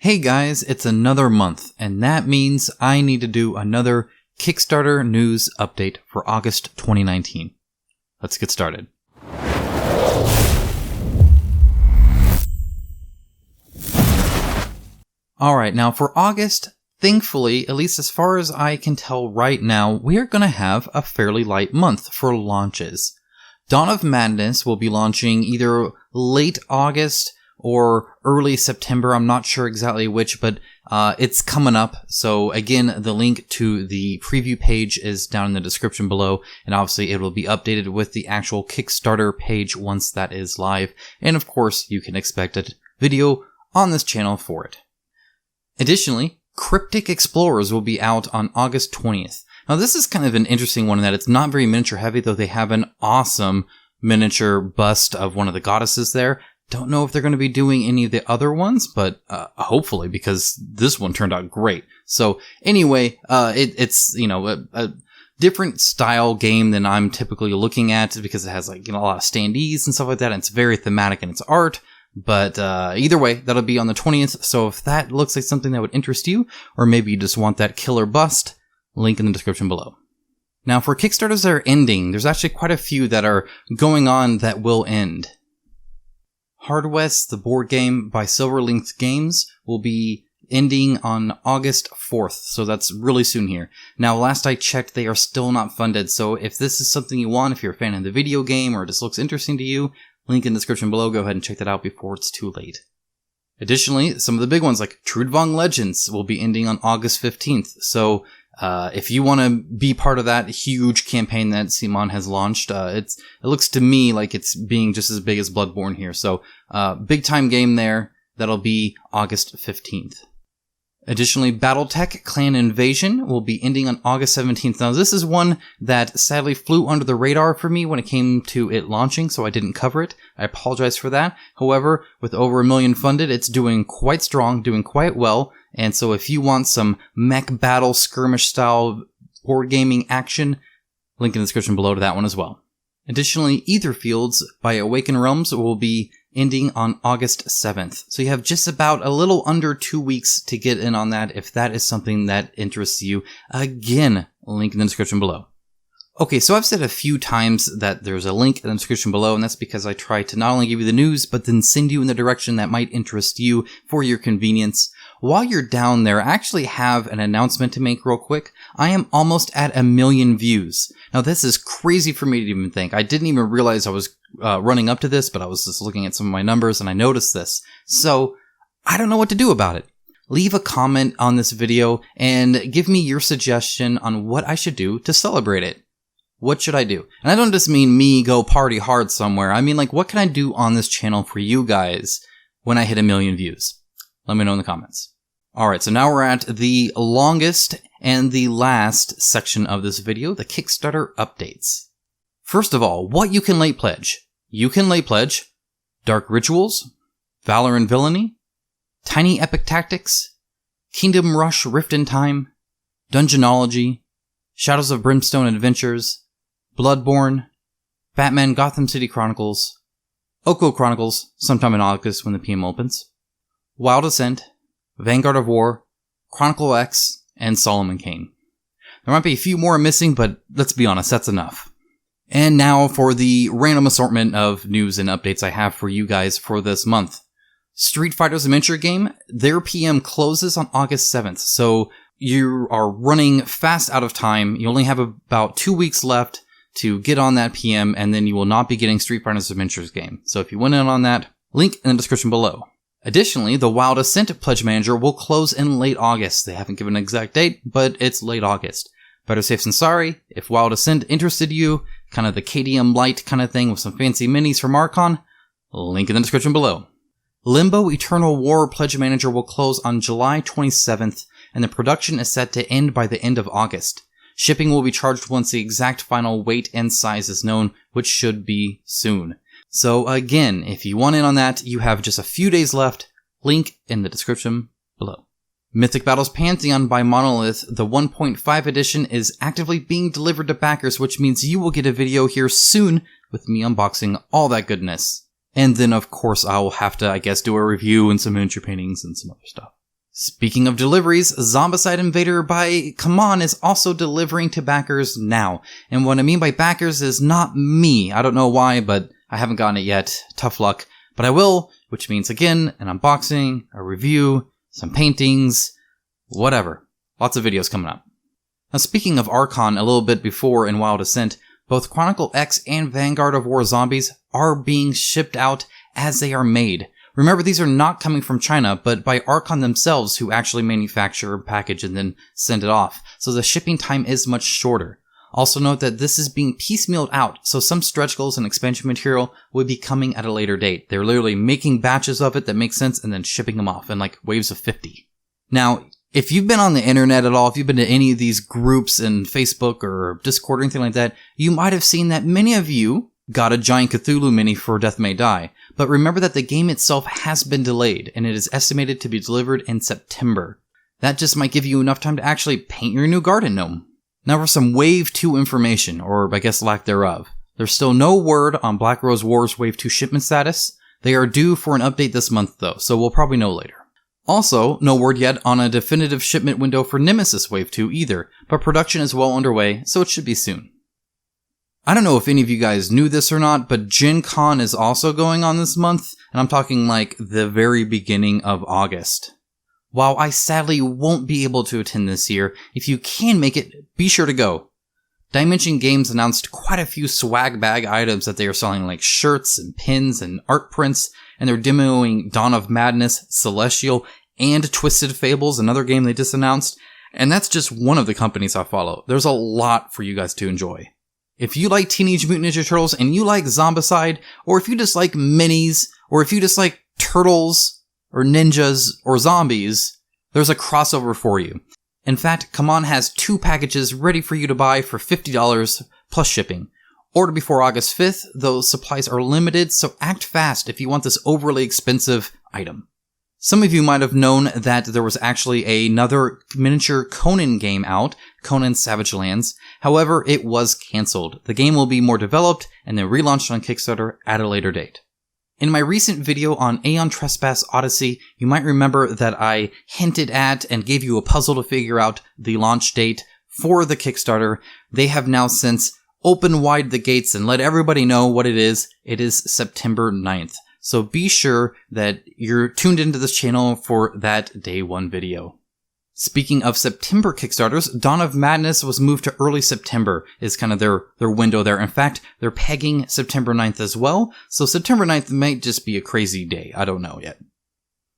Hey guys, it's another month, and that means I need to do another Kickstarter news update for August 2019. Let's get started. Alright, now for August, thankfully, at least as far as I can tell right now, we are going to have a fairly light month for launches. Dawn of Madness will be launching either late August or early September. I'm not sure exactly which, but it's coming up. So again, the link to the preview page is down in the description below, and obviously it will be updated with the actual Kickstarter page once that is live. And of course, you can expect a video on this channel for it. Additionally, Cryptic Explorers will be out on August 20th. Now this is kind of an interesting one in that it's not very miniature heavy, though they have an awesome miniature bust of one of the goddesses there. Don't know if they're going to be doing any of the other ones, but hopefully, because this one turned out great. So anyway, it's a different style game than I'm typically looking at, because it has a lot of standees and stuff like that, and it's very thematic in its art. But either way, that'll be on the 20th. So if that looks like something that would interest you, or maybe you just want that killer bust, link in the description below. Now for Kickstarters that are ending, there's actually quite a few that are going on that will end. Hard West, the board game by Silverlink Games, will be ending on August 4th, so that's really soon here. Now, last I checked, they are still not funded, so if this is something you want, if you're a fan of the video game, or it just looks interesting to you, link in the description below, go ahead and check that out before it's too late. Additionally, some of the big ones, like Trudvang Legends, will be ending on August 15th, so if you want to be part of that huge campaign that Simon has launched, it looks to me like it's being just as big as Bloodborne here. So, big time game there. That'll be August 15th. Additionally, Battletech Clan Invasion will be ending on August 17th. Now, this is one that sadly flew under the radar for me when it came to it launching, so I didn't cover it. I apologize for that. However, with over 1 million funded, it's doing quite strong, doing quite well. And so if you want some mech battle skirmish style board gaming action, link in the description below to that one as well. Additionally, Aetherfields by Awaken Realms will be ending on August 7th. So you have just about a little under 2 weeks to get in on that if that is something that interests you. Again, link in the description below. Okay, so I've said a few times that there's a link in the description below, and that's because I try to not only give you the news, but then send you in the direction that might interest you for your convenience. While you're down there, I actually have an announcement to make real quick. I am almost at 1 million views. Now, this is crazy for me to even think. I didn't even realize I was running up to this, but I was just looking at some of my numbers and I noticed this. So, I don't know what to do about it. Leave a comment on this video and give me your suggestion on what I should do to celebrate it. What should I do? And I don't just mean me go party hard somewhere. I mean, what can I do on this channel for you guys when I hit 1 million views? Let me know in the comments. Alright, so now we're at the longest and the last section of this video, the Kickstarter Updates. First of all, what you can late pledge. You can late pledge Dark Rituals, Valor and Villainy, Tiny Epic Tactics, Kingdom Rush Rift in Time, Dungeonology, Shadows of Brimstone Adventures, Bloodborne, Batman Gotham City Chronicles, Oko Chronicles, sometime in August when the PM opens, Wild Ascent, Vanguard of War, Chronicle X, and Solomon Kane. There might be a few more missing, but let's be honest, that's enough. And now for the random assortment of news and updates I have for you guys for this month. Street Fighter's miniature game, their PM closes on August 7th, so you are running fast out of time. You only have about 2 weeks left to get on that PM, and then you will not be getting Street Fighter's miniatures game. So if you went in on that, link in the description below. Additionally, the Wild Ascent Pledge Manager will close in late August. They haven't given an exact date, but it's late August. Better safe than sorry. If Wild Ascent interested you, kind of the KDM Lite kind of thing with some fancy minis from Archon, link in the description below. Limbo Eternal War Pledge Manager will close on July 27th, and the production is set to end by the end of August. Shipping will be charged once the exact final weight and size is known, which should be soon. So again, if you want in on that, you have just a few days left. Link in the description below. Mythic Battles Pantheon by Monolith, the 1.5 edition, is actively being delivered to backers, which means you will get a video here soon with me unboxing all that goodness. And then, of course, I will have to, do a review and some miniature paintings and some other stuff. Speaking of deliveries, Zombicide Invader by CMON is also delivering to backers now. And what I mean by backers is not me. I don't know why, but I haven't gotten it yet. Tough luck. But I will, which means again, an unboxing, a review, some paintings, whatever. Lots of videos coming up. Now speaking of Archon a little bit before in Wild Ascent, both Chronicle X and Vanguard of War Zombies are being shipped out as they are made. Remember, these are not coming from China, but by Archon themselves, who actually manufacture, package, and then send it off. So the shipping time is much shorter. Also note that this is being piecemealed out, so some stretch goals and expansion material will be coming at a later date. They're literally making batches of it that make sense and then shipping them off in like waves of 50. Now, if you've been on the internet at all, if you've been to any of these groups in Facebook or Discord or anything like that, you might have seen that many of you got a giant Cthulhu mini for Death May Die. But remember that the game itself has been delayed, and it is estimated to be delivered in September. That just might give you enough time to actually paint your new garden gnome. Now for some Wave 2 information, or I guess lack thereof. There's still no word on Black Rose Wars Wave 2 shipment status. They are due for an update this month though, so we'll probably know later. Also, no word yet on a definitive shipment window for Nemesis Wave 2 either, but production is well underway, so it should be soon. I don't know if any of you guys knew this or not, but Gen Con is also going on this month, and I'm talking like the very beginning of August. While I sadly won't be able to attend this year, if you can make it, be sure to go. Dimension Games announced quite a few swag bag items that they are selling, like shirts and pins and art prints, and they're demoing Dawn of Madness, Celestial, and Twisted Fables, another game they just announced, and that's just one of the companies I follow. There's a lot for you guys to enjoy. If you like Teenage Mutant Ninja Turtles and you like Zombicide, or if you just like minis, or if you just like turtles, or ninjas, or zombies, there's a crossover for you. In fact, CMON has 2 packages ready for you to buy for $50 plus shipping. Order before August 5th, though supplies are limited, so act fast if you want this overly expensive item. Some of you might have known that there was actually another miniature Conan game out, Conan Savage Lands. However, it was cancelled. The game will be more developed and then relaunched on Kickstarter at a later date. In my recent video on Aeon Trespass Odyssey, you might remember that I hinted at and gave you a puzzle to figure out the launch date for the Kickstarter. They have now since opened wide the gates and let everybody know what it is. It is September 9th. So be sure that you're tuned into this channel for that day 1 video. Speaking of September Kickstarters, Dawn of Madness was moved to early September, is kind of their window there. In fact, they're pegging September 9th as well, so September 9th might just be a crazy day. I don't know yet.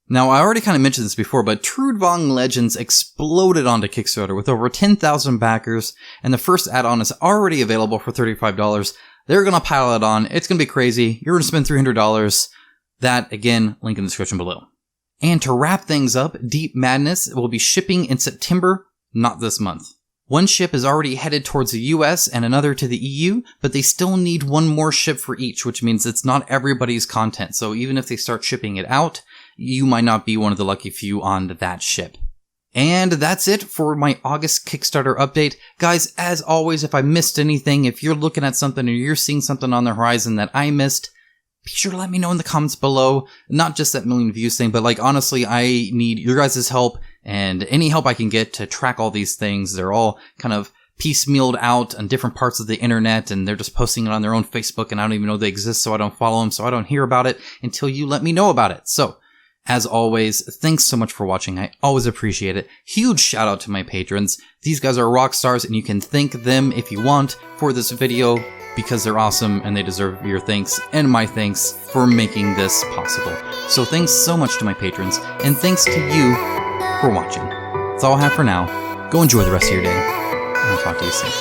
Now, I already kind of mentioned this before, but Trudvang Legends exploded onto Kickstarter with over 10,000 backers, and the first add-on is already available for $35. They're gonna pile it on. It's gonna be crazy. You're gonna spend $300. That, again, link in the description below. And to wrap things up, Deep Madness will be shipping in September, not this month. One ship is already headed towards the US and another to the EU, but they still need one more ship for each, which means it's not everybody's content. So even if they start shipping it out, you might not be one of the lucky few on that ship. And that's it for my August Kickstarter update. Guys, as always, if I missed anything, if you're looking at something or you're seeing something on the horizon that I missed, be sure to let me know in the comments below. Not just that million views thing, but like honestly, I need your guys' help and any help I can get to track all these things. They're all kind of piecemealed out on different parts of the internet and they're just posting it on their own Facebook and I don't even know they exist, so I don't follow them, so I don't hear about it until you let me know about it. So, as always, thanks so much for watching. I always appreciate it. Huge shout out to my patrons. These guys are rock stars and you can thank them if you want for this video because they're awesome and they deserve your thanks and my thanks for making this possible. So thanks so much to my patrons and thanks to you for watching. That's all I have for now. Go enjoy the rest of your day and I'll talk to you soon.